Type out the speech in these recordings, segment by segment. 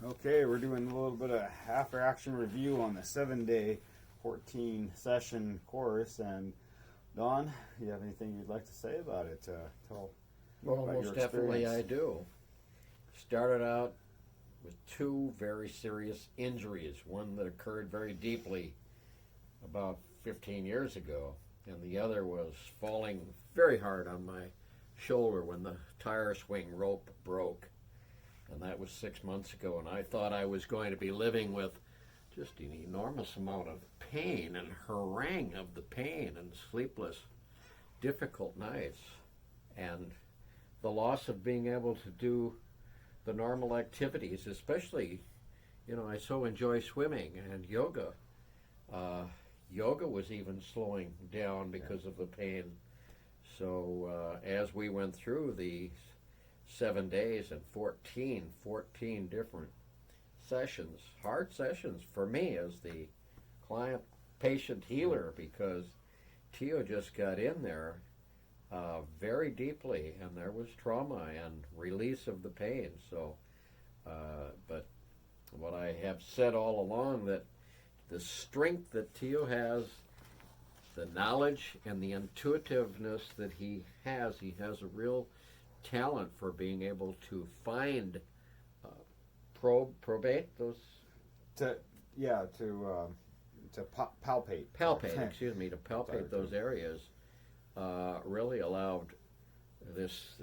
Okay, we're doing a little bit of after action review on the 7-day 14 session course. And Don, you have anything you'd like to say about it? Tell Well, about most your definitely I experience. do. Started out with two very serious injuries. One that occurred very deeply about 15 years ago, and the other was falling very hard on my shoulder when the tire swing rope broke. And that was 6 months ago, and I thought I was going to be living with just an enormous amount of pain and harangue of the pain and sleepless, difficult nights, and the loss of being able to do the normal activities, especially, I so enjoy swimming and yoga. Yoga was even slowing down because of the pain. So as we went through the 7 days and 14 different sessions, hard sessions for me as the client patient healer, because Tio just got in there very deeply, and there was trauma and release of the pain. So, but what I have said all along, that the strength that Tio has, the knowledge and the intuitiveness that he has a real talent for being able to find, probate those, To palpate. to palpate those areas, really allowed this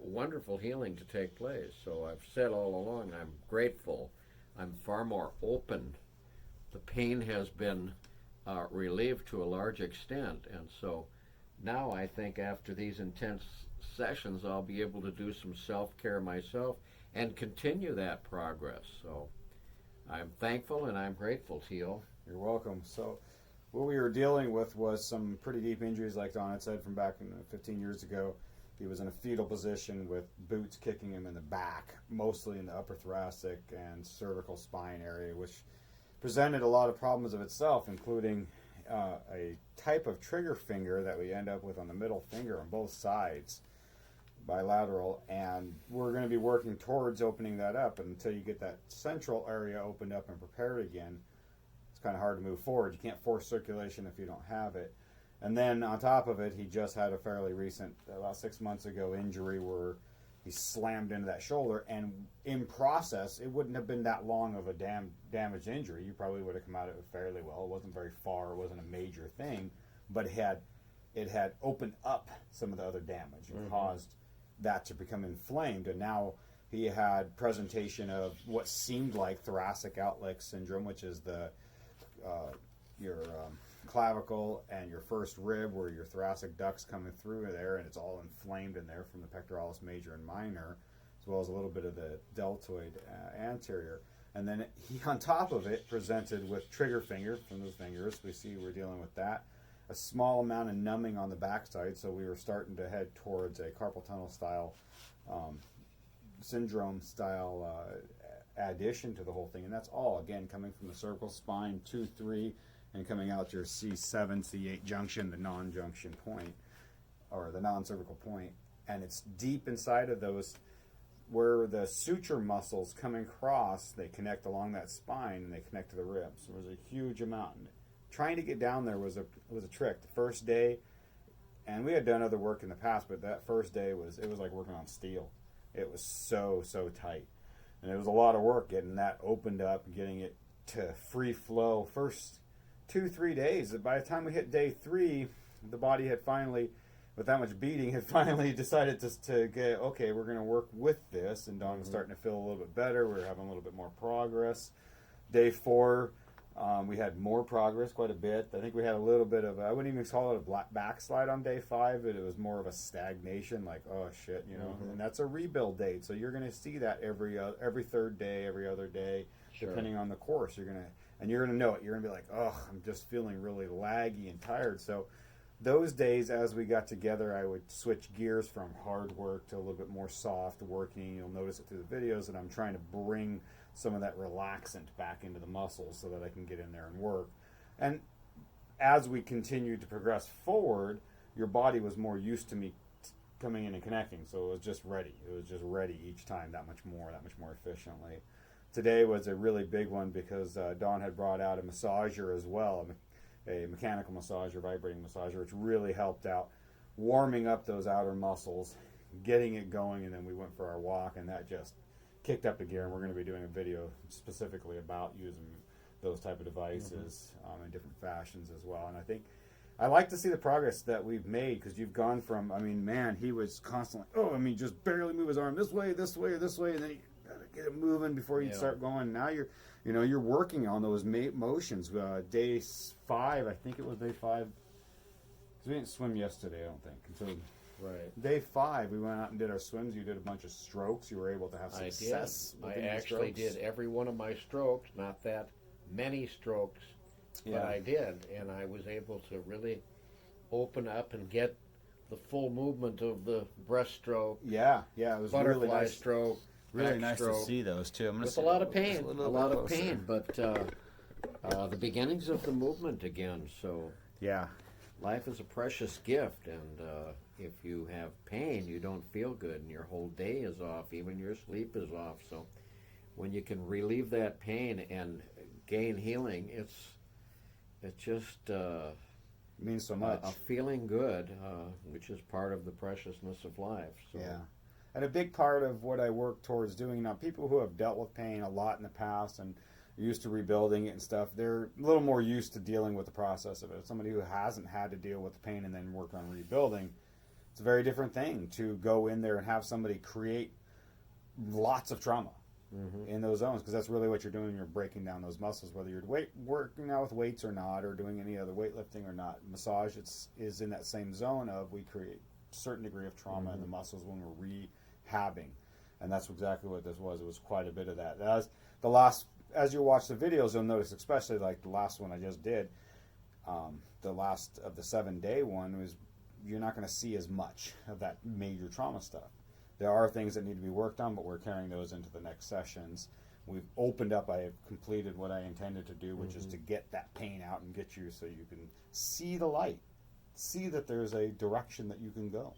wonderful healing to take place. So I've said all along, I'm grateful. I'm far more open. The pain has been relieved to a large extent, and so now I think after these intense sessions, I'll be able to do some self-care myself and continue that progress. So I'm thankful and I'm grateful, Teal. You're welcome. So, what we were dealing with was some pretty deep injuries, like Don had said, from back 15 years ago. He was in a fetal position with boots kicking him in the back, mostly in the upper thoracic and cervical spine area, which presented a lot of problems of itself, including a type of trigger finger that we end up with on the middle finger on both sides, bilateral, and we're going to be working towards opening that up. And until you get that central area opened up and prepared again, it's kind of hard to move forward. You can't force circulation if you don't have it. And then on top of it, he just had a fairly recent, about 6 months ago, injury where he slammed into that shoulder, and in process, it wouldn't have been that long of a damaged injury. You probably would have come out of it fairly well. It wasn't very far. It wasn't a major thing, but it had opened up some of the other damage and caused that to become inflamed. And now he had presentation of what seemed like thoracic outlet syndrome, which is your clavicle and your first rib, where your thoracic duct's coming through there, and it's all inflamed in there from the pectoralis major and minor, as well as a little bit of the deltoid anterior. And then he, on top of it, presented with trigger finger from those fingers. We see we're dealing with that. A small amount of numbing on the backside, so we were starting to head towards a carpal tunnel style syndrome style addition to the whole thing. And that's all, again, coming from the cervical spine 2-3 and coming out your C7 C8 junction, the non-junction point, or the non-cervical point. And it's deep inside of those, where the suture muscles coming across, they connect along that spine and they connect to the ribs. There was a huge amount. And trying to get down there was a trick. The first day, and we had done other work in the past, but that first day was like working on steel. It was so tight, and it was a lot of work getting that opened up and getting it to free flow. First 2-3 days. By the time we hit day 3, the body had finally, with that much beating, had finally decided to get, okay, we're going to work with this. And Don was starting to feel a little bit better. We were having a little bit more progress. Day 4, we had more progress, quite a bit. I think we had a little bit of, I wouldn't even call it a backslide on day 5, but it was more of a stagnation, like, oh shit, And that's a rebuild date. So you're going to see that every third day, every other day, depending on the course. You're going to know it. You're going to be like, oh, I'm just feeling really laggy and tired. So those days, as we got together, I would switch gears from hard work to a little bit more soft working. You'll notice it through the videos that I'm trying to bring some of that relaxant back into the muscles so that I can get in there and work. And as we continued to progress forward, your body was more used to me coming in and connecting, so it was just ready. It was just ready each time, that much more efficiently. today was a really big one because Dawn had brought out a massager as well, a mechanical massager, vibrating massager, which really helped out warming up those outer muscles, getting it going, and then we went for our walk, and that just kicked up the gear. And we're going to be doing a video specifically about using those type of devices in different fashions as well. And I like to see the progress that we've made, because you've gone from, I mean, man, he was constantly, just barely move his arm this way, and then you gotta get it moving before you start going. Now you're working on those motions. Day 5, I think it was day 5, because we didn't swim yesterday, I don't think. And so Right. day 5, we went out and did our swims. You did a bunch of strokes. You were able to have success. I within your actually strokes. did every one of my strokes, not that many strokes, but I did, and I was able to really open up and get the full movement of the breaststroke, Yeah, it was butterfly really nice. stroke, Really nice to backstroke, see those too. I'm gonna with see a lot of just pain, little a bit lot of closer. pain, but the beginnings of the movement again. So Yeah, life is a precious gift, and if you have pain, you don't feel good, and your whole day is off, even your sleep is off. So when you can relieve that pain and gain healing, it's just it means so much. a feeling good, which is part of the preciousness of life. So. Yeah. And a big part of what I work towards doing now, people who have dealt with pain a lot in the past and are used to rebuilding it and stuff, they're a little more used to dealing with the process of it. Somebody who hasn't had to deal with the pain and then work on rebuilding, it's a very different thing to go in there and have somebody create lots of trauma in those zones, because that's really what you're doing. You're breaking down those muscles, whether you're working out with weights or not, or doing any other weightlifting or not. Massage is in that same zone of, we create a certain degree of trauma in the muscles when we're rehabbing, and that's exactly what this was. It was quite a bit of that. As you watch the videos, you'll notice, especially like the last one I just did, the last of the 7-day one, was you're not going to see as much of that major trauma stuff. There are things that need to be worked on, but we're carrying those into the next sessions. We've opened up. I have completed what I intended to do, which is to get that pain out and get you so you can see the light, see that there's a direction that you can go.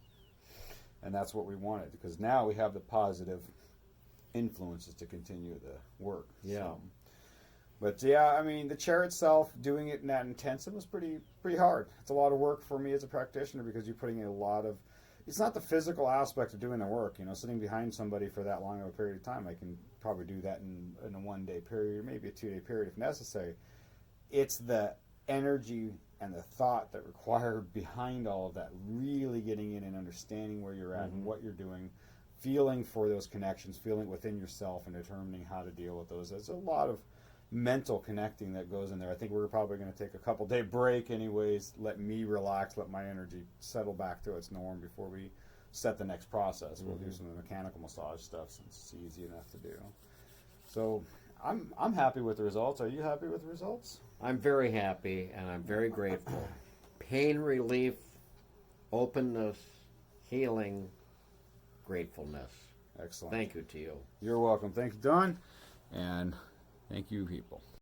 And that's what we wanted, because now we have the positive influences to continue the work. Yeah. So, but yeah, I mean, the chair itself, doing it in that intensive was pretty hard. It's a lot of work for me as a practitioner, because you're putting a lot of, it's not the physical aspect of doing the work, sitting behind somebody for that long of a period of time. I can probably do that in a 1-day period, or maybe a 2-day period if necessary. It's the energy and the thought that required behind all of that, really getting in and understanding where you're at and what you're doing, feeling for those connections, feeling within yourself, and determining how to deal with those. There's a lot of mental connecting that goes in there. I think we're probably going to take a couple-day break anyways, let me relax, let my energy settle back to its norm before we set the next process. We'll do some of the mechanical massage stuff, since it's easy enough to do. So I'm happy with the results. Are you happy with the results? I'm very happy, and I'm very grateful. Pain relief, openness, healing, gratefulness. Excellent. Thank you, Teal. You're welcome. Thank you, Don. And thank you, people.